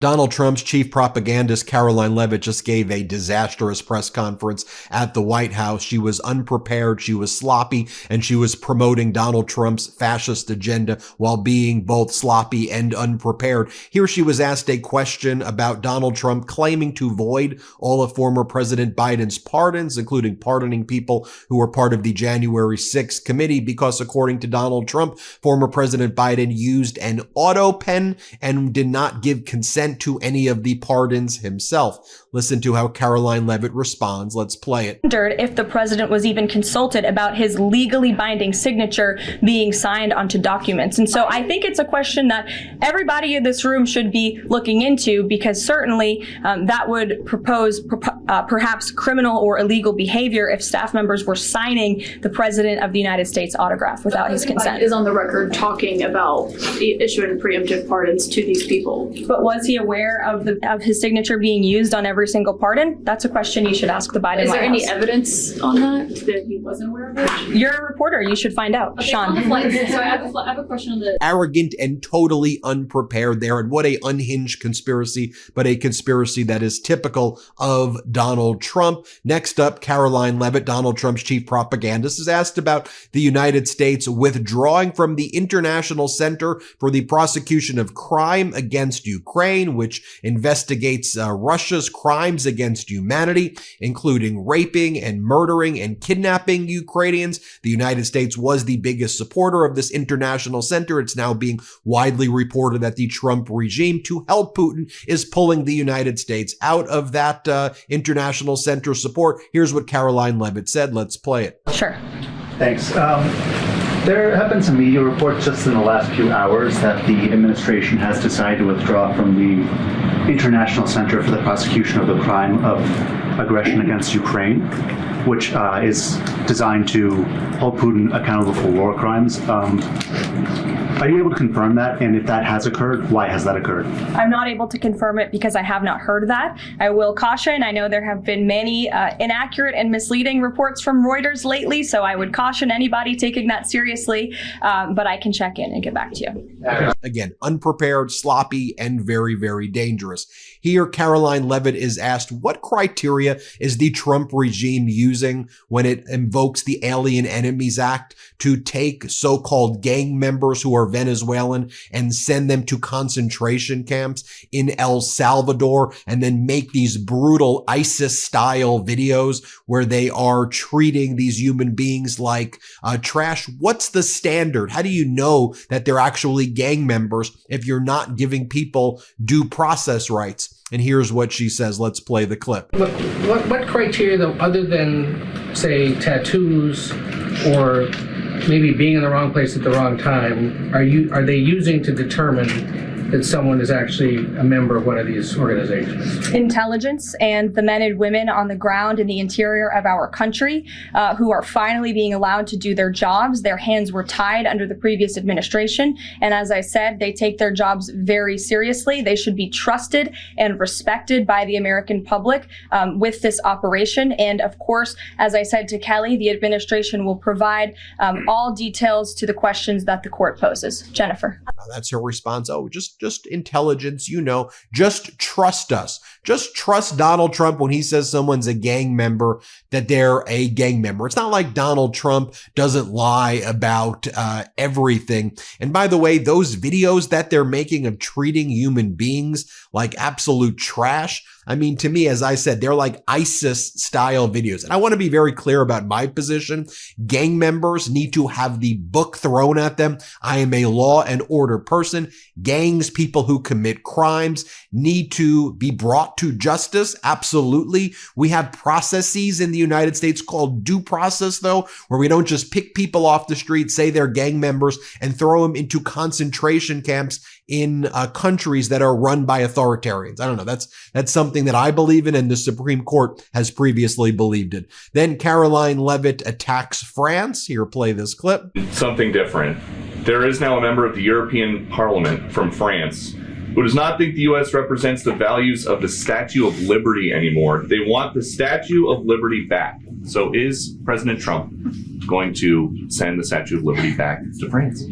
Donald Trump's chief propagandist, Karoline Leavitt, just gave a disastrous press conference at the White House. She was unprepared, she was sloppy, and she was promoting Donald Trump's fascist agenda while being both sloppy and unprepared. Here she was asked a question about Donald Trump claiming to void all of former President Biden's pardons, including pardoning people who were part of the January 6th committee, because according to Donald Trump, former President Biden used an auto pen and did not give consent to any of the pardons himself. Listen to how Karoline Leavitt responds. Let's play it. If the president was even consulted about his legally binding signature being signed onto documents. And so I think it's a question that everybody in this room should be looking into, because certainly that would propose perhaps criminal or illegal behavior if staff members were signing the president of the United States autograph without his consent. Biden is on the record talking about issuing preemptive pardons to these people. But was he aware of his signature being used on every single pardon? That's a question you should ask the Biden White House. Is there any evidence on that he wasn't aware of it? You're a reporter. You should find out. Okay, Sean. so I have a question on the... Arrogant and totally unprepared there. And what a unhinged conspiracy, but a conspiracy that is typical of Donald Trump. Next up, Karoline Leavitt, Donald Trump's chief propagandist, is asked about the United States withdrawing from the International Center for the Prosecution of Crime against Ukraine, which investigates Russia's crimes against humanity, including raping and murdering and kidnapping Ukrainians. The United States was the biggest supporter of this international center. It's now being widely reported that the Trump regime, to help Putin, is pulling the United States out of that international center support. Here's what Karoline Leavitt said. Let's play it. Sure. Thanks. There have been some media reports just in the last few hours that the administration has decided to withdraw from the International Center for the Prosecution of the Crime of Aggression against Ukraine, which is designed to hold Putin accountable for war crimes. Are you able to confirm that? And if that has occurred, why has that occurred? I'm not able to confirm it because I have not heard that. I will caution, I know there have been many inaccurate and misleading reports from Reuters lately, so I would caution anybody taking that seriously, but I can check in and get back to you. Again, unprepared, sloppy, and very, very dangerous. Here, Karoline Leavitt is asked, what criteria is the Trump regime using when it invokes the Alien Enemies Act to take so-called gang members who are Venezuelan and send them to concentration camps in El Salvador, and then make these brutal ISIS-style videos where they are treating these human beings like trash? What's the standard? How do you know that they're actually gang members if you're not giving people due process rights? And here's what she says. Let's play the clip. What criteria, though, other than, say, tattoos or maybe being in the wrong place at the wrong time, are they using to determine that someone is actually a member of one of these organizations? Intelligence and the men and women on the ground in the interior of our country who are finally being allowed to do their jobs. Their hands were tied under the previous administration. And as I said, they take their jobs very seriously. They should be trusted and respected by the American public with this operation. And of course, as I said to Kelly, the administration will provide all details to the questions that the court poses. Jennifer. That's her response. Oh, just intelligence, just trust us. Just trust Donald Trump when he says someone's a gang member, that they're a gang member. It's not like Donald Trump doesn't lie about everything. And by the way, those videos that they're making of treating human beings like absolute trash, I mean, to me, as I said, they're like ISIS-style videos. And I want to be very clear about my position. Gang members need to have the book thrown at them. I am a law and order person. Gangs, people who commit crimes, need to be brought to justice. Absolutely. We have processes in the United States called due process, though, where we don't just pick people off the street, say they're gang members, and throw them into concentration camps in countries that are run by authoritarians. I don't know. That's something that I believe in, and the Supreme Court has previously believed it. Then Karoline Leavitt attacks France. Here, play this clip. Something different. There is now a member of the European Parliament from France who does not think the U.S. represents the values of the Statue of Liberty anymore. They want the Statue of Liberty back. So is President Trump going to send the Statue of Liberty back to France?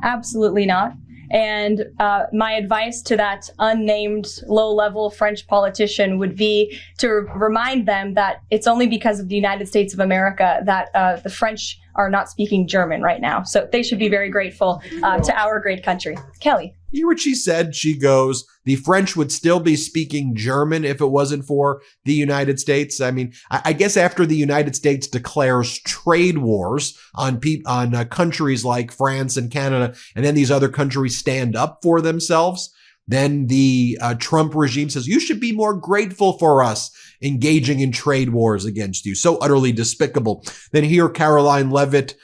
Absolutely not. And my advice to that unnamed low-level French politician would be to remind them that it's only because of the United States of America that the French are not speaking German right now. So they should be very grateful to our great country. Kelly. You hear what she said? She goes, the French would still be speaking German if it wasn't for the United States. I mean, I guess after the United States declares trade wars on countries like France and Canada, and then these other countries stand up for themselves, then the Trump regime says, you should be more grateful for us engaging in trade wars against you. So utterly despicable. Then here, Karoline Leavitt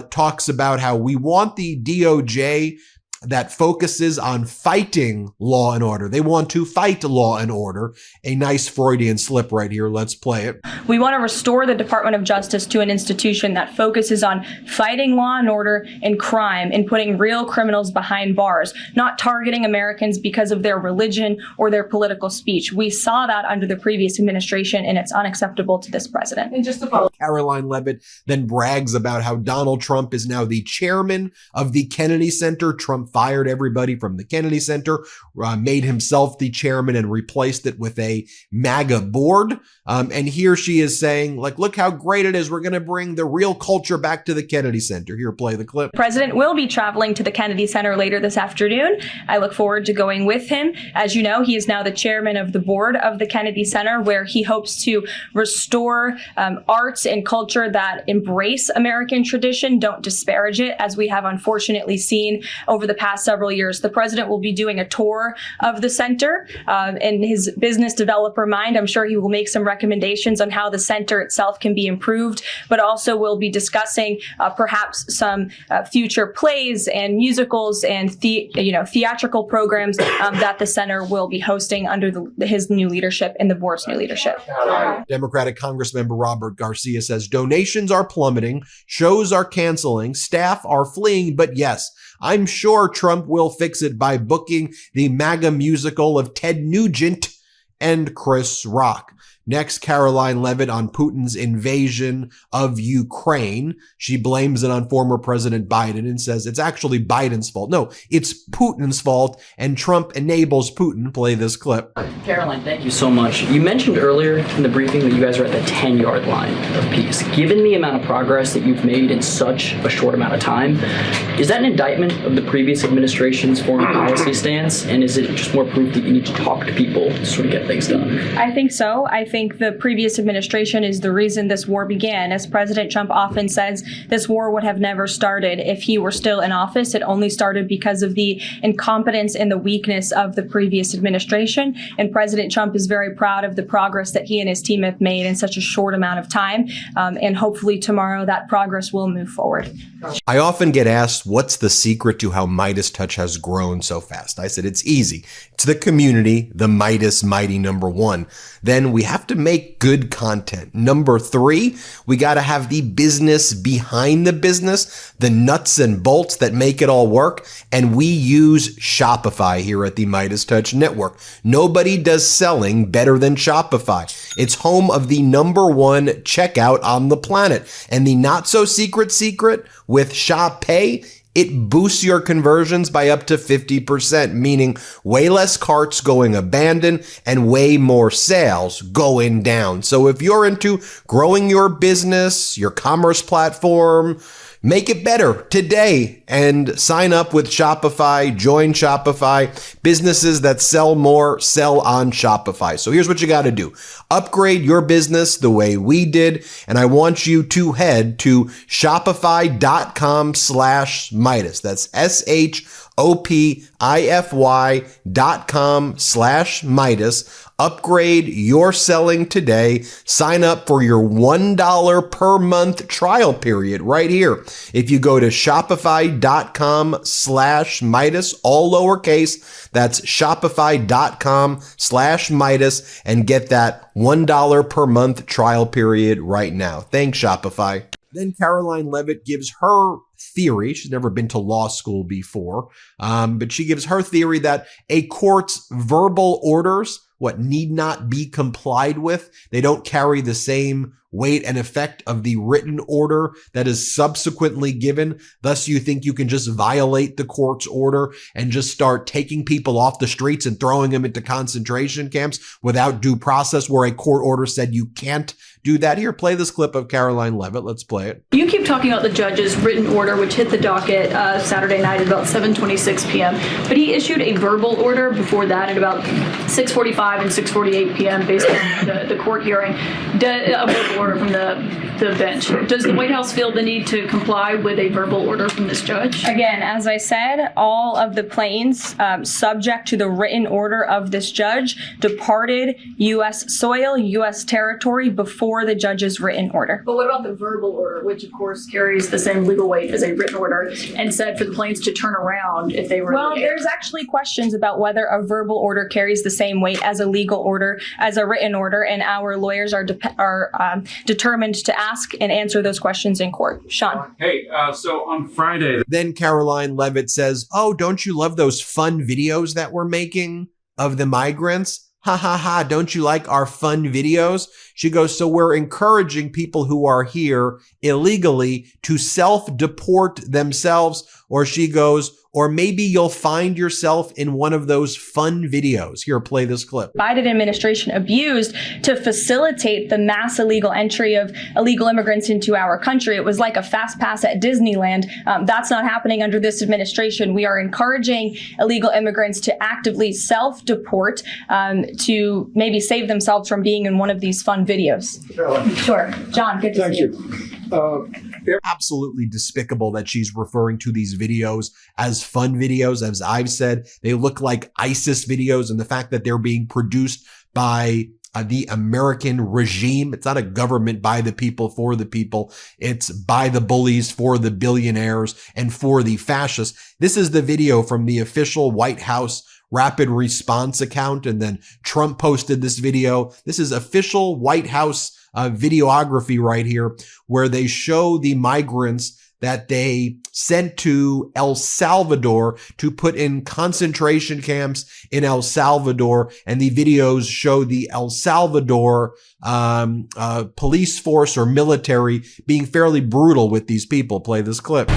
talks about how we want the DOJ that focuses on fighting law and order. They want to fight law and order. A nice Freudian slip right here. Let's play it. We want to restore the Department of Justice to an institution that focuses on fighting law and order and crime and putting real criminals behind bars, not targeting Americans because of their religion or their political speech. We saw that under the previous administration, and it's unacceptable to this president. And just to follow, Karoline Leavitt then brags about how Donald Trump is now the chairman of the Kennedy Center. Trump fired everybody from the Kennedy Center, made himself the chairman and replaced it with a MAGA board. And here she is saying, like, look how great it is. We're going to bring the real culture back to the Kennedy Center. Here, play the clip. The president will be traveling to the Kennedy Center later this afternoon. I look forward to going with him. As you know, he is now the chairman of the board of the Kennedy Center, where he hopes to restore arts and culture that embrace American tradition, don't disparage it, as we have unfortunately seen over the past several years. The president will be doing a tour of the center. In his business developer mind, I'm sure he will make some recommendations on how the center itself can be improved, but also will be discussing perhaps some future plays and musicals and theatrical programs that the center will be hosting under his new leadership and the board's new leadership. Democratic Congressmember Robert Garcia says donations are plummeting, shows are canceling, staff are fleeing, but yes, I'm sure Trump will fix it by booking the MAGA musical of Ted Nugent and Chris Rock. Next, Karoline Leavitt on Putin's invasion of Ukraine. She blames it on former President Biden and says it's actually Biden's fault. No, it's Putin's fault, and Trump enables Putin. Play this clip. Karoline, thank you so much. You mentioned earlier in the briefing that you guys are at the 10-yard line of peace. Given the amount of progress that you've made in such a short amount of time, is that an indictment of the previous administration's foreign policy stance? And is it just more proof that you need to talk to people to sort of get things done? I think so. I think the previous administration is the reason this war began. As President Trump often says, this war would have never started if he were still in office. It only started because of the incompetence and the weakness of the previous administration. And President Trump is very proud of the progress that he and his team have made in such a short amount of time. And hopefully tomorrow that progress will move forward. I often get asked, what's the secret to how MeidasTouch has grown so fast? I said, it's easy. It's the community, the Meidas mighty number one. Then we have to make good content. Number three, we got to have the business behind the business, the nuts and bolts that make it all work. And we use Shopify here at the MeidasTouch Network. Nobody does selling better than Shopify. It's home of the number one checkout on the planet. And the not so secret with Shop Pay, it boosts your conversions by up to 50%, meaning way less carts going abandoned and way more sales going down. So if you're into growing your business, your commerce platform, make it better today and sign up with Shopify. Join Shopify. Businesses that sell more sell on Shopify. So here's what you got to do. Upgrade your business the way we did. And I want you to head to shopify.com/Meidas. That's shopify.com/Meidas. Upgrade your selling today. Sign up for your $1 per month trial period right here. If you go to shopify.com/Meidas, all lowercase, that's shopify.com/Meidas, and get that $1 per month trial period right now. Thanks, Shopify. Then Karoline Leavitt gives her theory. She's never been to law school before, but she gives her theory that a court's verbal orders need not be complied with. They don't carry the same weight and effect of the written order that is subsequently given. Thus, you think you can just violate the court's order and just start taking people off the streets and throwing them into concentration camps without due process, where a court order said you can't do that. Here, play this clip of Karoline Leavitt. Let's play it. You keep talking about the judge's written order, which hit the docket Saturday night at about 7:26 p.m., but he issued a verbal order before that at about 6:45 and 6:48 p.m. based on the court hearing, a verbal order from the bench. Does the White House feel the need to comply with a verbal order from this judge? Again, as I said, all of the planes subject to the written order of this judge departed U.S. soil, U.S. territory before the judge's written order. But what about the verbal order, which of course carries the same legal weight as a written order, and said for the planes to turn around if they were Well, in the air? there's actually questions about whether a verbal order carries the same weight as a legal order, as a written order, and our lawyers are determined to ask and answer those questions in court. Sean. Hey, so on Friday. Then Karoline Leavitt says, oh, don't you love those fun videos that we're making of the migrants? Ha ha ha, don't you like our fun videos? She goes, so we're encouraging people who are here illegally to self-deport themselves. Or she goes, or maybe you'll find yourself in one of those fun videos. Here, play this clip. Biden administration abused to facilitate the mass illegal entry of illegal immigrants into our country. It was like a fast pass at Disneyland. That's not happening under this administration. We are encouraging illegal immigrants to actively self-deport to maybe save themselves from being in one of these fun videos. Sure. John, good to see you. Absolutely despicable that she's referring to these videos as fun videos. As I've said, they look like ISIS videos, and the fact that they're being produced by the American regime. It's not a government by the people for the people. It's by the bullies for the billionaires and for the fascists. This is the video from the official White House rapid response account. And then Trump posted this video. This is official White House videography right here, where they show the migrants that they sent to El Salvador to put in concentration camps in El Salvador. And the videos show the El Salvador police force or military being fairly brutal with these people. Play this clip.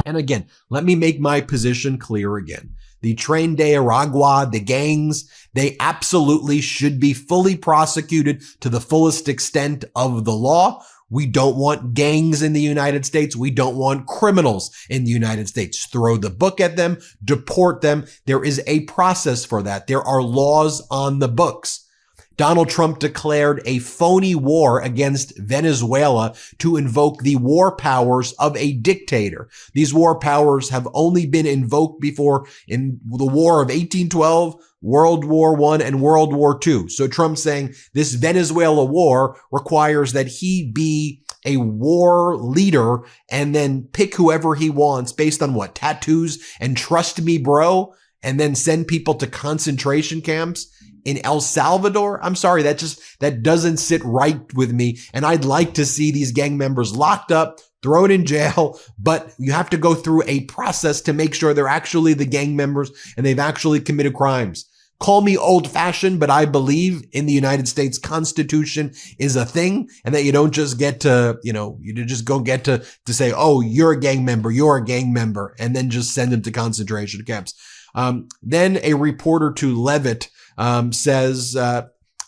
And again, let me make my position clear again. The Tren de Aragua, the gangs, they absolutely should be fully prosecuted to the fullest extent of the law. We don't want gangs in the United States. We don't want criminals in the United States. Throw the book at them, deport them. There is a process for that. There are laws on the books. Donald Trump declared a phony war against Venezuela to invoke the war powers of a dictator. These war powers have only been invoked before in the War of 1812, World War I, and World War II. So Trump's saying this Venezuela war requires that he be a war leader and then pick whoever he wants based on what? Tattoos and trust me, bro, and then send people to concentration camps in El Salvador. I'm sorry, that doesn't sit right with me. And I'd like to see these gang members locked up, thrown in jail, but you have to go through a process to make sure they're actually the gang members and they've actually committed crimes. Call me old fashioned, but I believe in the United States Constitution is a thing, and that you don't just get to, you just go get to say, oh, you're a gang member, and then just send them to concentration camps. Then a reporter to Leavitt says,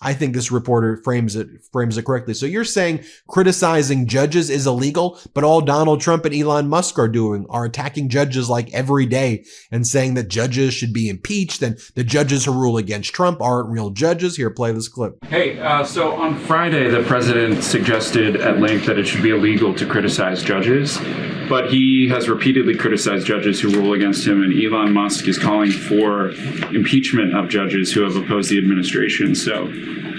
I think this reporter frames it correctly. So you're saying criticizing judges is illegal, but all Donald Trump and Elon Musk are doing are attacking judges like every day and saying that judges should be impeached and the judges who rule against Trump aren't real judges. Here, play this clip. Hey, so on Friday, the president suggested at length that it should be illegal to criticize judges, but he has repeatedly criticized judges who rule against him, and Elon Musk is calling for impeachment of judges who have opposed the administration. So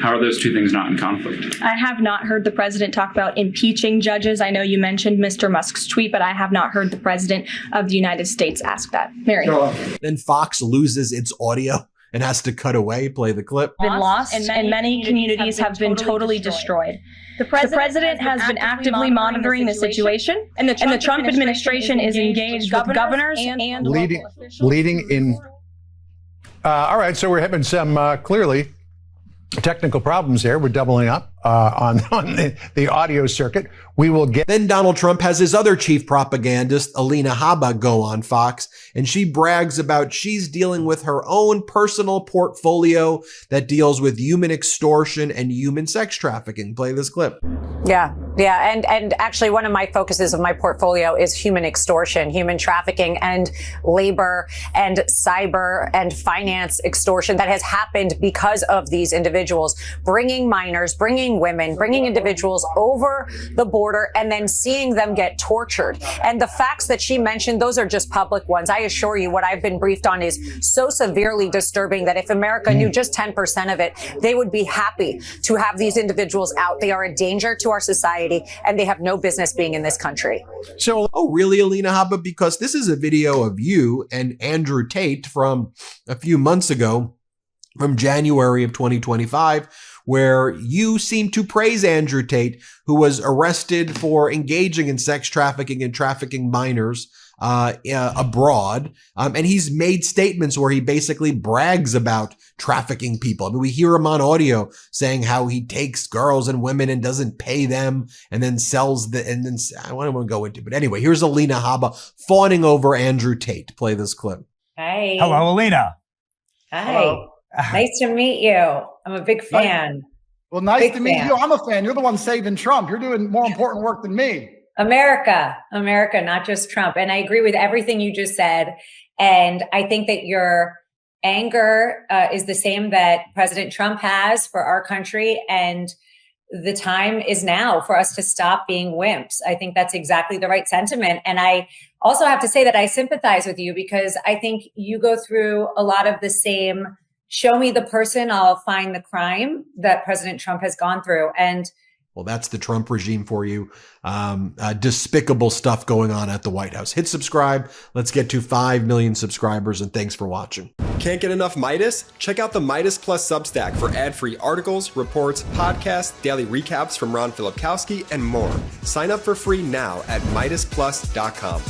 How are those two things not in conflict? I have not heard the president talk about impeaching judges. I know you mentioned Mr. Musk's tweet, but I have not heard the president of the United States ask that. Mary. Then Fox loses its audio and has to cut away, play the clip. Been lost, and many communities have been totally destroyed. The president has been actively monitoring the situation, and the Trump administration is engaged with governors and leading in. All right, so we're having some clearly technical problems here. We're doubling up on the audio circuit. We will get. Then Donald Trump has his other chief propagandist, Alina Habba, go on Fox, and she brags about she's dealing with her own personal portfolio that deals with human extortion and human sex trafficking. Play this clip. Yeah. And actually one of my focuses of my portfolio is human extortion, human trafficking, and labor and cyber and finance extortion that has happened because of these individuals bringing minors, bringing women, bringing individuals over the border and then seeing them get tortured. And the facts that she mentioned, those are just public ones. I assure you what I've been briefed on is so severely disturbing that if America knew just 10% of it, they would be happy to have these individuals out. They are a danger to our society and they have no business being in this country. So, oh, really, Alina Habba? Because this is a video of you and Andrew Tate from a few months ago, from January of 2025, where you seem to praise Andrew Tate, who was arrested for engaging in sex trafficking and trafficking minors abroad. And he's made statements where he basically brags about trafficking people. I mean, we hear him on audio saying how he takes girls and women and doesn't pay them and then sells I don't want to go into, but anyway, here's Alina Habba fawning over Andrew Tate. Play this clip. Hey. Hello, Alina. Hi. Hello. Nice to meet you. I'm a big fan. Well, nice Big to meet fan. you. I'm a fan. You're the one saving Trump. You're doing more important work than me. America, not just Trump. And I agree with everything you just said. And I think that your anger is the same that President Trump has for our country. And the time is now for us to stop being wimps. I think that's exactly the right sentiment. And I also have to say that I sympathize with you because I think you go through a lot of the same show me the person, I'll find the crime that President Trump has gone through. And well, that's the Trump regime for you. Despicable stuff going on at the White House. Hit subscribe. Let's get to 5 million subscribers, and thanks for watching. Can't get enough Meidas? Check out the Meidas Plus Substack for ad-free articles, reports, podcasts, daily recaps from Ron Filipkowski, and more. Sign up for free now at MeidasPlus.com.